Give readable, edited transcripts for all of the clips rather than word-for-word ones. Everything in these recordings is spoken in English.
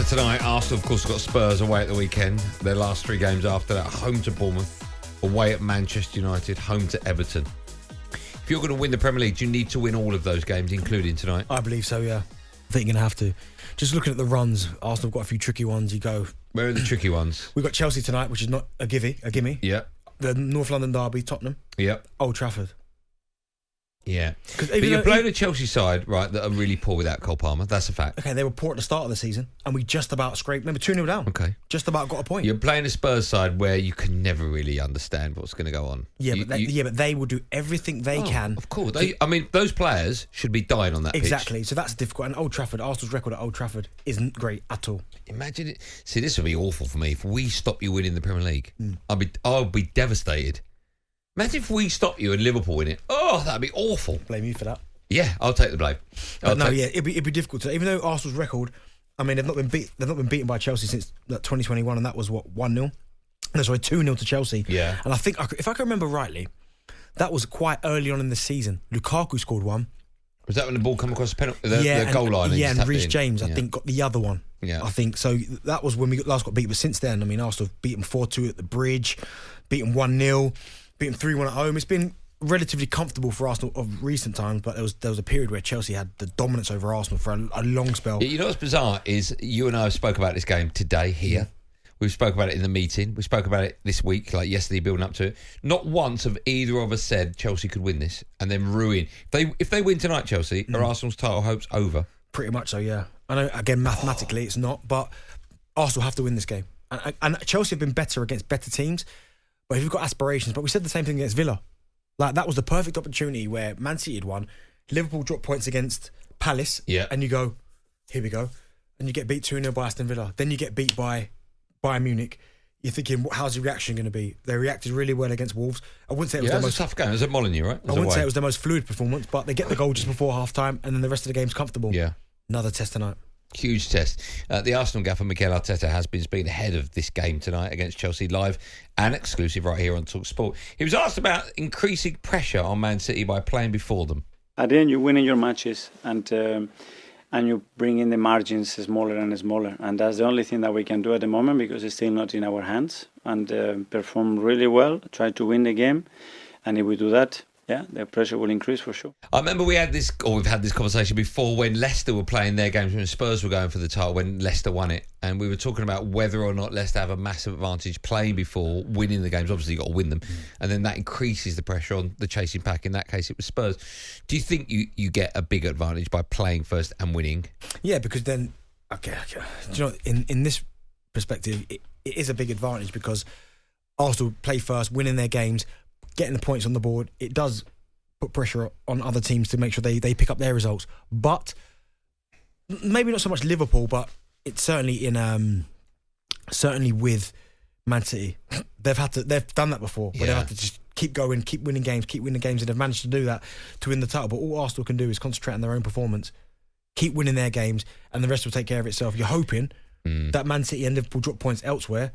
after tonight, Arsenal, of course, have got Spurs away at the weekend. Their last 3 games after that, home to Bournemouth, away at Manchester United, home to Everton. If you're going to win the Premier League, do you need to win all of those games, including tonight? I believe so, yeah. I think you're going to have to. Just looking at the runs, Arsenal have got a few tricky ones. You go... Where are the tricky ones? We've got Chelsea tonight, which is not a gimme. Yeah. The North London derby, Tottenham. Yep. Old Trafford. Yeah. But you're playing a Chelsea side, right, that are really poor without Cole Palmer. That's a fact. Okay, they were poor at the start of the season, and we just about scraped. Remember, 2-0 down. Okay. Just about got a point. You're playing a Spurs side where you can never really understand what's going to go on. Yeah, but they will do everything they can. Of course. Those players should be dying on that pitch. Exactly. So that's difficult. And Old Trafford, Arsenal's record at Old Trafford isn't great at all. Imagine it. See, this would be awful for me. If we stop you winning the Premier League, I'll be devastated. Imagine if we stop you and Liverpool win it. Oh, that'd be awful. Blame you for that. Yeah, I'll take the blame. It'd be difficult to. Even though Arsenal's record, I mean, they've not been beaten by Chelsea since 2021, and that was what 1-0. No, sorry, 2-0 to Chelsea. Yeah, and I think if I can remember rightly, that was quite early on in the season. Lukaku scored one. Was that when the ball come across the goal line? And Reece James, I think, got the other one. Yeah, I think so. That was when we last got beat. But since then, I mean, Arsenal have beaten 4-2 at the Bridge, beaten 1-0, beaten 3-1 at home. It's been relatively comfortable for Arsenal of recent times, but there was a period where Chelsea had the dominance over Arsenal for a long spell. You know what's bizarre is you and I have spoke about this game today here. We've spoke about it in the meeting. We spoke about it this week, like yesterday, building up to it. Not once have either of us said Chelsea could win this and then ruin. If they win tonight, Chelsea, are Arsenal's title hopes over? Pretty much so, yeah. I know, again, mathematically it's not, but Arsenal have to win this game. And Chelsea have been better against better teams, but if you've got aspirations, but we said the same thing against Villa. Like, that was the perfect opportunity where Man City had won. Liverpool dropped points against Palace. Yeah. And you go, here we go. And you get beat 2-0 by Aston Villa. Then you get beat by Bayern Munich. You're thinking, how's the reaction going to be? They reacted really well against Wolves. I wouldn't say it was the most tough game. It was at Molineux, right? I wouldn't say it was the most fluid performance, but they get the goal just before half-time, and then the rest of the game's comfortable. Yeah. Another test tonight. Huge test. The Arsenal gaffer Mikel Arteta has been speaking ahead of this game tonight against Chelsea, live and exclusive right here on talkSPORT. He was asked about increasing pressure on Man City by playing before them. At the end, you're winning your matches, and you bring in the margins smaller and smaller, and that's the only thing that we can do at the moment because it's still not in our hands. And perform really well, try to win the game, and if we do that, yeah, the pressure will increase for sure. I remember we've had this conversation before when Leicester were playing their games, when Spurs were going for the title, when Leicester won it. And we were talking about whether or not Leicester have a massive advantage playing before winning the games. Obviously, you've got to win them. And then that increases the pressure on the chasing pack. In that case, it was Spurs. Do you think you get a big advantage by playing first and winning? Yeah, because then, okay. Do you know, in this perspective, it is a big advantage because Arsenal play first, winning their games, getting the points on the board. It does put pressure on other teams to make sure they pick up their results. But maybe not so much Liverpool, but it's certainly with Man City. They've done that before. Where they've had to just keep going, keep winning games, and they've managed to do that to win the title. But all Arsenal can do is concentrate on their own performance, keep winning their games, and the rest will take care of itself. You're hoping that Man City and Liverpool drop points elsewhere.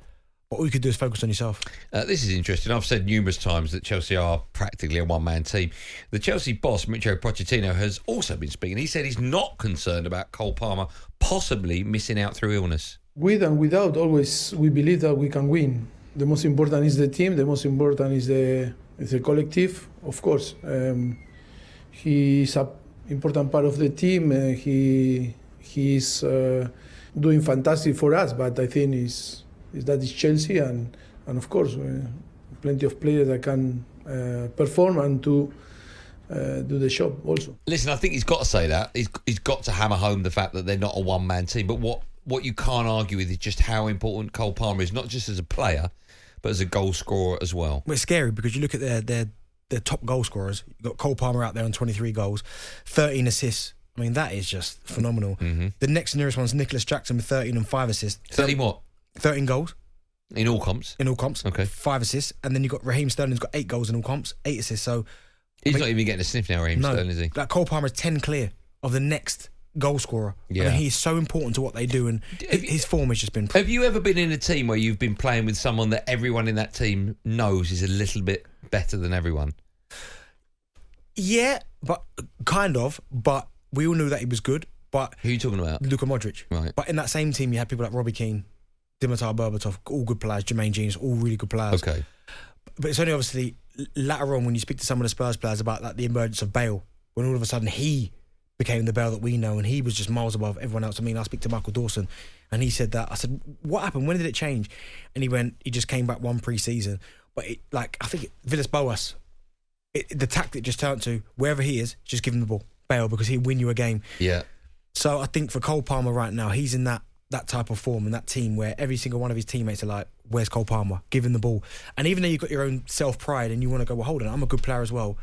But all you could do is focus on yourself. This is interesting. I've said numerous times that Chelsea are practically a one-man team. The Chelsea boss, Mikel Pochettino, has also been speaking. He said he's not concerned about Cole Palmer possibly missing out through illness. With and without, always we believe that we can win. The most important is the team. The most important is the collective. Of course, he is an important part of the team. He is doing fantastic for us. But I think that is Chelsea, and of course, plenty of players that can perform and to do the job also. Listen, I think he's got to say that. He's got to hammer home the fact that they're not a one-man team. But what you can't argue with is just how important Cole Palmer is, not just as a player, but as a goal scorer as well. It's scary because you look at their top goal scorers. You've got Cole Palmer out there on 23 goals, 13 assists. I mean, that is just phenomenal. Mm-hmm. The next nearest one's Nicholas Jackson with 13 and 5 assists. 13 what? 13 goals. In all comps? In all comps. Okay. 5 assists. And then you've got Raheem Sterling's got 8 goals in all comps, 8 assists. So he's not even getting a sniff now, Raheem Sterling, is he? Like Cole Palmer is 10 clear of the next goal scorer. Yeah. I mean, he's so important to what they do, and his form has just been... Have you ever been in a team where you've been playing with someone that everyone in that team knows is a little bit better than everyone? Yeah, but kind of. But we all knew that he was good. But Who are you talking about? Luka Modric. Right. But in that same team, you had people like Robbie Keane, Dimitar Berbatov, all good players, Jermaine Genius, all really good players. Okay. But it's only obviously later on when you speak to some of the Spurs players about like the emergence of Bale, when all of a sudden he became the Bale that we know and he was just miles above everyone else. I mean, I speak to Michael Dawson and he said that. I said, what happened? When did it change? And he just came back one pre-season. But I think Villas-Boas, the tactic just turned to wherever he is, just give him the ball. Bale, because he'll win you a game. Yeah. So I think for Cole Palmer right now, he's in that type of form and that team where every single one of his teammates are like, where's Cole Palmer? Give him the ball. And even though you've got your own self-pride and you want to go, well, hold on, I'm a good player as well.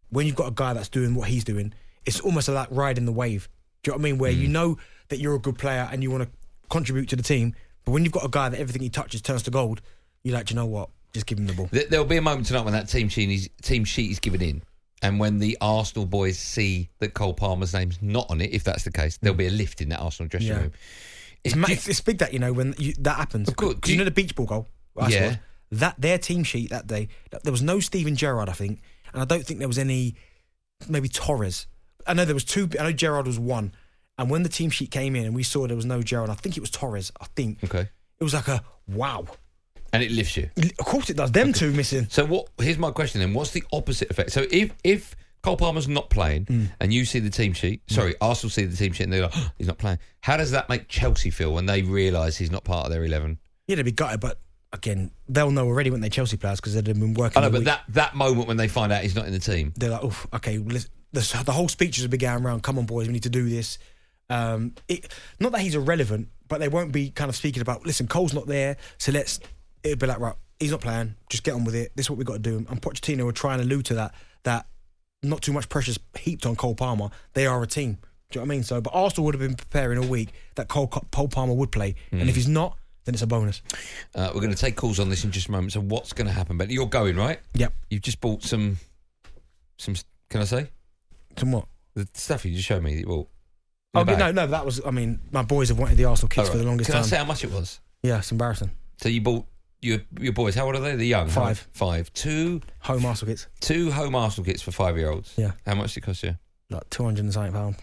When you've got a guy that's doing what he's doing, it's almost like riding the wave. Do you know what I mean? Where you know that you're a good player and you want to contribute to the team, but when you've got a guy that everything he touches turns to gold, you're like, do you know what? Just give him the ball. There'll be a moment tonight when that team sheet is given in. And when the Arsenal boys see that Cole Palmer's name's not on it, if that's the case, there'll be a lift in that Arsenal dressing room. It's big that, when that happens. Of course. Do you know the beach ball goal? Their team sheet that day, there was no Steven Gerrard, I think, and I don't think there was any, maybe Torres. I know there was two. I know Gerrard was one. And when the team sheet came in and we saw there was no Gerrard, I think it was Torres. Okay. It was like a wow. And it lifts you. Of course it does. Them two missing. So here's my question then. What's the opposite effect? So if Cole Palmer's not playing and you see the team sheet, Arsenal see the team sheet and they're like, oh, he's not playing. How does that make Chelsea feel when they realise he's not part of their 11? Yeah, they'd be gutted, but again, they'll know already when they're Chelsea players because they've been working. I know, but that moment when they find out he's not in the team, they're like, oh, okay. Well, the whole speeches have began around, come on boys, we need to do this. Not that he's irrelevant, but they won't be kind of speaking about, listen, Cole's not there, so it'll be like, right, he's not playing, just get on with it, this is what we've got to do. And Pochettino will try and allude to that not too much pressure's heaped on Cole Palmer. They are a team. Do you know what I mean? So, but Arsenal would have been preparing all week that Cole Palmer would play, and if he's not, then it's a bonus. We're going to take calls on this in just a moment. So what's going to happen? But you're going, right? Yep. You've just bought some. Can I say? Some what? The stuff you just showed me. Well, no. That was. I mean, my boys have wanted the Arsenal kits for the longest time. Can I say how much it was? Yeah, it's embarrassing. So you bought your boys. How old are they? They're young. 5. 5. 2 home Arsenal kits. 2 home Arsenal kits for 5-year-olds. Yeah. How much did it cost you? Like £200.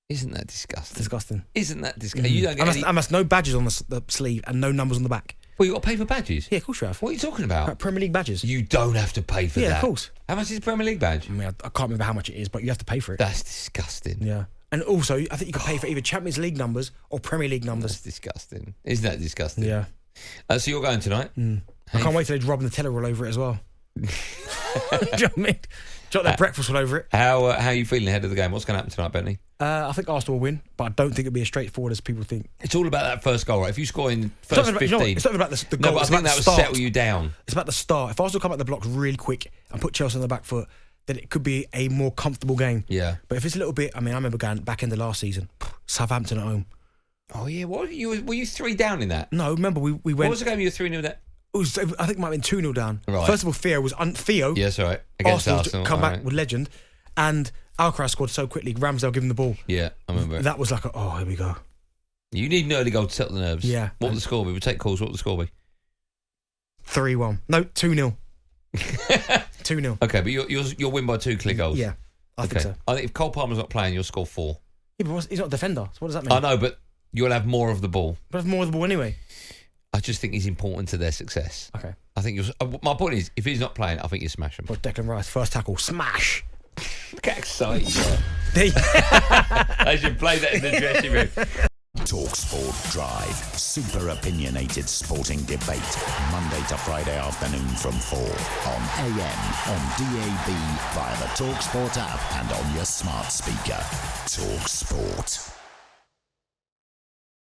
Isn't that disgusting? Disgusting. Isn't that disgusting? You don't get I must no badges on the sleeve and no numbers on the back. Well, you got to pay for badges? Yeah, of course you have. What are you talking about? Like Premier League badges. You don't have to pay for that. Yeah, of course. How much is a Premier League badge? I mean, I can't remember how much it is, but you have to pay for it. That's disgusting. Yeah. And also, I think you can pay for either Champions League numbers or Premier League numbers. That's disgusting. Isn't that disgusting? Yeah. So you're going tonight? I can't wait till they drop Nutella all over it as well. Do you know what I mean? Drop their breakfast all over it. How are you feeling ahead of the game? What's going to happen tonight, Bentley? I think Arsenal will win, but I don't think it'll be as straightforward as people think. It's all about that first goal, right? If you score in first 15... it's not about the goal. No, but I think that will settle you down. It's about the start. If Arsenal come at the blocks really quick and put Chelsea on the back foot, then it could be a more comfortable game. Yeah. But if it's a little bit... I mean, I remember going back in the last season, Southampton at home. Oh, yeah. Were you 3 down in that? No, remember we went... What was the game you were 3-0 down? I think it might have been 2-0 down. Right. First of all, Theo was... Theo... Yes, right. Against Arsenal. Come back with legend. And Alcaraz scored so quickly, Ramsdale gave him the ball. Yeah, I remember. That was like, here we go. You need an early goal to settle the nerves. Yeah. What would the score be? We'll take calls. What would the score be? 3-1. No, 2-0. 2-0. Okay, but you'll win by 2 clear goals. Yeah, I think so. I think if Cole Palmer's not playing, you'll score 4. Yeah, but he's not a defender, so what does that mean? I know, but you'll have more of the ball. But have more of the ball anyway. I just think he's important to their success. Okay. I think my point is, if he's not playing, I think you smash him. Well, Declan Rice, first tackle, smash. Get excited. They should play that in the dressing room. talkSPORT Drive. Super opinionated sporting debate. Monday to Friday afternoon from 4 on AM, on DAB, via the talkSPORT app and on your smart speaker. talkSPORT.